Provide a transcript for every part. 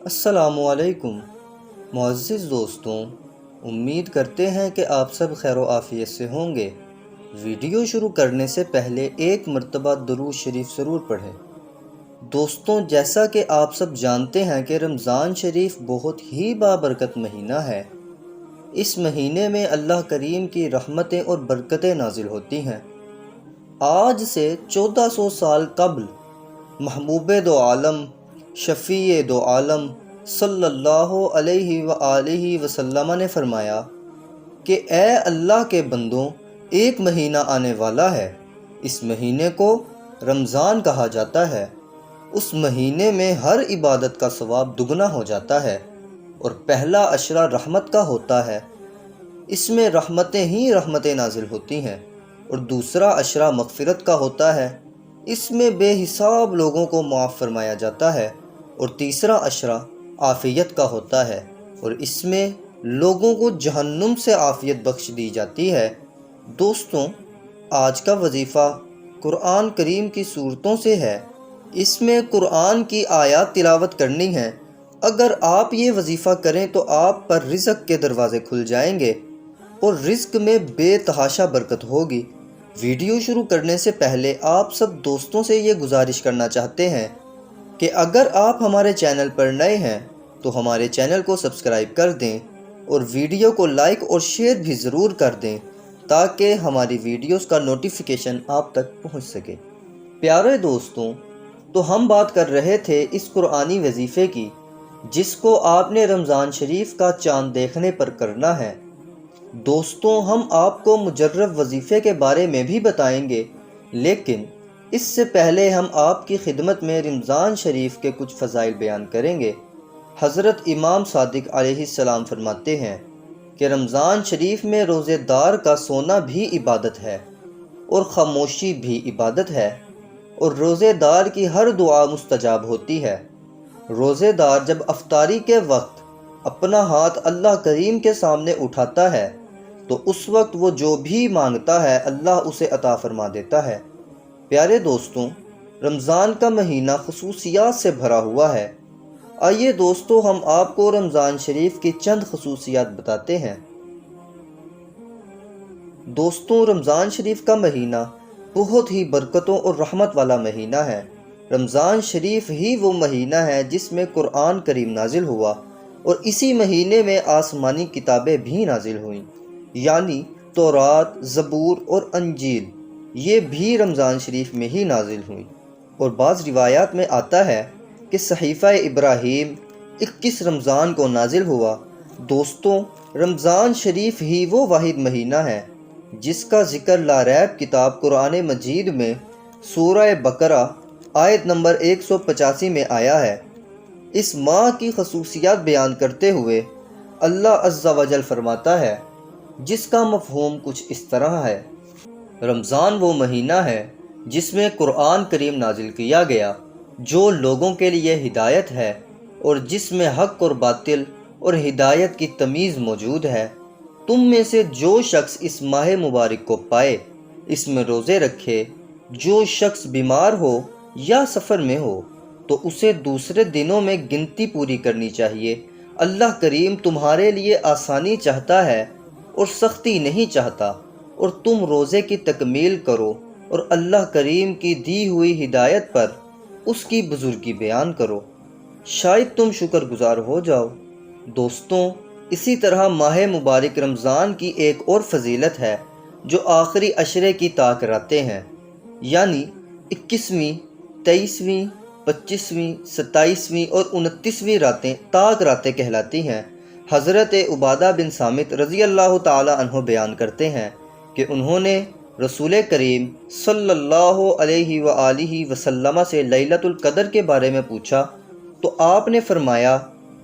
السلام علیکم معزز دوستوں، امید کرتے ہیں کہ آپ سب خیر و عافیت سے ہوں گے۔ ویڈیو شروع کرنے سے پہلے ایک مرتبہ درود شریف ضرور پڑھیں۔ دوستوں، جیسا کہ آپ سب جانتے ہیں کہ رمضان شریف بہت ہی بابرکت مہینہ ہے۔ اس مہینے میں اللہ کریم کی رحمتیں اور برکتیں نازل ہوتی ہیں۔ آج سے 1400 سال قبل محبوب دو عالم، شفیع دو عالم صلی اللہ علیہ وآلہ وسلم نے فرمایا کہ اے اللہ کے بندوں، ایک مہینہ آنے والا ہے۔ اس مہینے کو رمضان کہا جاتا ہے۔ اس مہینے میں ہر عبادت کا ثواب دگنا ہو جاتا ہے، اور پہلا عشرہ رحمت کا ہوتا ہے۔ اس میں رحمتیں ہی رحمتیں نازل ہوتی ہیں، اور دوسرا عشرہ مغفرت کا ہوتا ہے۔ اس میں بے حساب لوگوں کو معاف فرمایا جاتا ہے، اور تیسرا عشرہ عافیت کا ہوتا ہے، اور اس میں لوگوں کو جہنم سے عافیت بخش دی جاتی ہے۔ دوستوں، آج کا وظیفہ قرآن کریم کی صورتوں سے ہے۔ اس میں قرآن کی آیات تلاوت کرنی ہے۔ اگر آپ یہ وظیفہ کریں تو آپ پر رزق کے دروازے کھل جائیں گے، اور رزق میں بے تحاشا برکت ہوگی۔ ویڈیو شروع کرنے سے پہلے آپ سب دوستوں سے یہ گزارش کرنا چاہتے ہیں کہ اگر آپ ہمارے چینل پر نئے ہیں تو ہمارے چینل کو سبسکرائب کر دیں، اور ویڈیو کو لائک اور شیئر بھی ضرور کر دیں تاکہ ہماری ویڈیوز کا نوٹیفیکیشن آپ تک پہنچ سکے۔ پیارے دوستوں، تو ہم بات کر رہے تھے اس قرآنی وظیفے کی، جس کو آپ نے رمضان شریف کا چاند دیکھنے پر کرنا ہے۔ دوستوں، ہم آپ کو مجرب وظیفے کے بارے میں بھی بتائیں گے، لیکن اس سے پہلے ہم آپ کی خدمت میں رمضان شریف کے کچھ فضائل بیان کریں گے۔ حضرت امام صادق علیہ السلام فرماتے ہیں کہ رمضان شریف میں روزے دار کا سونا بھی عبادت ہے، اور خاموشی بھی عبادت ہے، اور روزے دار کی ہر دعا مستجاب ہوتی ہے۔ روزے دار جب افطاری کے وقت اپنا ہاتھ اللہ کریم کے سامنے اٹھاتا ہے تو اس وقت وہ جو بھی مانگتا ہے اللہ اسے عطا فرما دیتا ہے۔ پیارے دوستوں، رمضان کا مہینہ خصوصیات سے بھرا ہوا ہے۔ آئیے دوستو، ہم آپ کو رمضان شریف کی چند خصوصیات بتاتے ہیں۔ دوستوں، رمضان شریف کا مہینہ بہت ہی برکتوں اور رحمت والا مہینہ ہے۔ رمضان شریف ہی وہ مہینہ ہے جس میں قرآن کریم نازل ہوا، اور اسی مہینے میں آسمانی کتابیں بھی نازل ہوئیں، یعنی تورات، زبور اور انجیل۔ یہ بھی رمضان شریف میں ہی نازل ہوئیں، اور بعض روایات میں آتا ہے کہ صحیفہ ابراہیم 21 رمضان کو نازل ہوا۔ دوستوں، رمضان شریف ہی وہ واحد مہینہ ہے جس کا ذکر لاریب کتاب قرآن مجید میں سورہ بقرہ آیت نمبر 185 میں آیا ہے۔ اس ماہ کی خصوصیات بیان کرتے ہوئے اللہ عز و جل فرماتا ہے، جس کا مفہوم کچھ اس طرح ہے: رمضان وہ مہینہ ہے جس میں قرآن کریم نازل کیا گیا، جو لوگوں کے لیے ہدایت ہے، اور جس میں حق اور باطل اور ہدایت کی تمیز موجود ہے۔ تم میں سے جو شخص اس ماہ مبارک کو پائے، اس میں روزے رکھے۔ جو شخص بیمار ہو یا سفر میں ہو تو اسے دوسرے دنوں میں گنتی پوری کرنی چاہیے۔ اللہ کریم تمہارے لیے آسانی چاہتا ہے اور سختی نہیں چاہتا، اور تم روزے کی تکمیل کرو اور اللہ کریم کی دی ہوئی ہدایت پر اس کی بزرگی بیان کرو، شاید تم شکر گزار ہو جاؤ۔ دوستوں، اسی طرح ماہ مبارک رمضان کی ایک اور فضیلت ہے جو آخری عشرے کی طاق راتیں ہیں، یعنی 21ویں، 23ویں، 25ویں، 27ویں اور 29ویں راتیں طاق راتیں کہلاتی ہیں۔ حضرت عبادہ بن صامت رضی اللہ تعالی عنہ بیان کرتے ہیں کہ انہوں نے رسول کریم صلی اللہ علیہ وآلہ وسلم سے لیلۃ القدر کے بارے میں پوچھا تو آپ نے فرمایا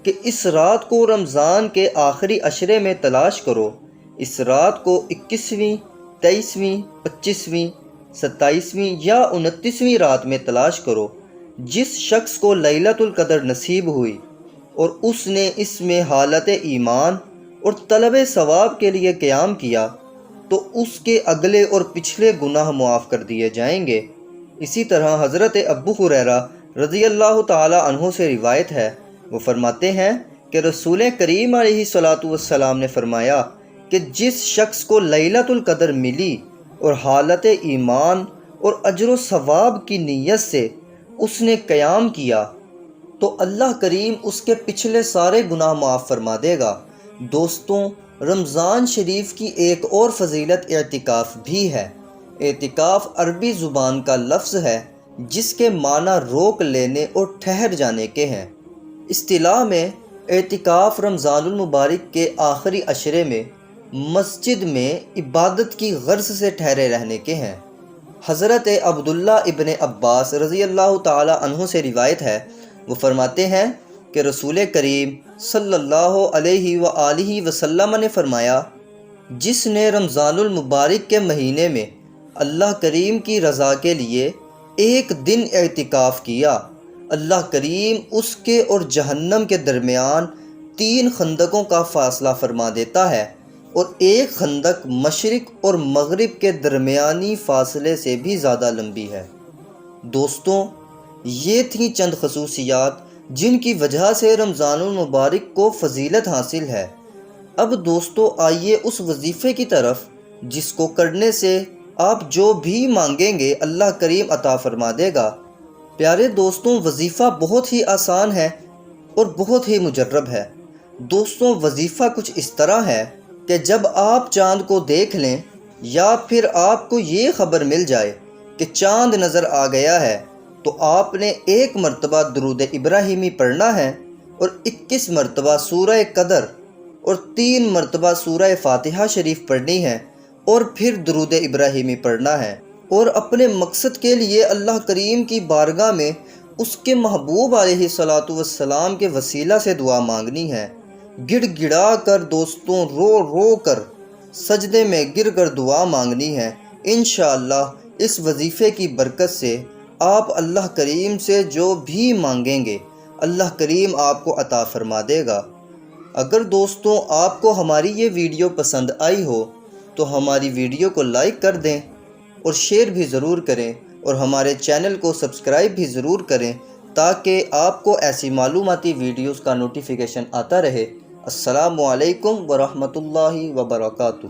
کہ اس رات کو رمضان کے آخری عشرے میں تلاش کرو۔ اس رات کو 21ویں، 23ویں، 25ویں، 27ویں یا 29ویں رات میں تلاش کرو۔ جس شخص کو لیلۃ القدر نصیب ہوئی اور اس نے اس میں حالت ایمان اور طلب ثواب کے لیے قیام کیا تو اس کے اگلے اور پچھلے گناہ معاف کر دیے جائیں گے۔ اسی طرح حضرت ابو ہریرہ رضی اللہ تعالی عنہ سے روایت ہے، وہ فرماتے ہیں کہ رسول کریم علیہ الصلاۃ والسلام نے فرمایا کہ جس شخص کو لیلۃ القدر ملی اور حالت ایمان اور اجر و ثواب کی نیت سے اس نے قیام کیا تو اللہ کریم اس کے پچھلے سارے گناہ معاف فرما دے گا۔ دوستوں، رمضان شریف کی ایک اور فضیلت اعتکاف بھی ہے۔ اعتکاف عربی زبان کا لفظ ہے جس کے معنی روک لینے اور ٹھہر جانے کے ہیں۔ اصطلاح میں اعتکاف رمضان المبارک کے آخری عشرے میں مسجد میں عبادت کی غرض سے ٹھہرے رہنے کے ہیں۔ حضرت عبداللہ ابن عباس رضی اللہ تعالی عنہ سے روایت ہے، وہ فرماتے ہیں کہ رسول کریم صلی اللہ علیہ وآلہ وسلم نے فرمایا، جس نے رمضان المبارک کے مہینے میں اللہ کریم کی رضا کے لیے ایک دن اعتکاف کیا، اللہ کریم اس کے اور جہنم کے درمیان 3 خندقوں کا فاصلہ فرما دیتا ہے، اور ایک خندق مشرق اور مغرب کے درمیانی فاصلے سے بھی زیادہ لمبی ہے۔ دوستوں، یہ تھیں چند خصوصیات جن کی وجہ سے رمضان المبارک کو فضیلت حاصل ہے۔ اب دوستو، آئیے اس وظیفے کی طرف جس کو کرنے سے آپ جو بھی مانگیں گے اللہ کریم عطا فرما دے گا۔ پیارے دوستوں، وظیفہ بہت ہی آسان ہے اور بہت ہی مجرب ہے۔ دوستوں، وظیفہ کچھ اس طرح ہے کہ جب آپ چاند کو دیکھ لیں یا پھر آپ کو یہ خبر مل جائے کہ چاند نظر آ گیا ہے تو آپ نے 1 مرتبہ درود ابراہیمی پڑھنا ہے اور 21 مرتبہ سورہ قدر اور 3 مرتبہ سورہ فاتحہ شریف پڑھنی ہے اور پھر درود ابراہیمی پڑھنا ہے، اور اپنے مقصد کے لیے اللہ کریم کی بارگاہ میں اس کے محبوب علیہ الصلاۃ والسلام کے وسیلہ سے دعا مانگنی ہے۔ گڑ گڑا کر دوستوں، رو رو کر سجدے میں گر کر دعا مانگنی ہے۔ انشاءاللہ اس وظیفے کی برکت سے آپ اللہ کریم سے جو بھی مانگیں گے اللہ کریم آپ کو عطا فرما دے گا۔ اگر دوستوں آپ کو ہماری یہ ویڈیو پسند آئی ہو تو ہماری ویڈیو کو لائک کر دیں اور شیئر بھی ضرور کریں، اور ہمارے چینل کو سبسکرائب بھی ضرور کریں تاکہ آپ کو ایسی معلوماتی ویڈیوز کا نوٹیفیکیشن آتا رہے۔ السلام علیکم ورحمۃ اللہ وبرکاتہ۔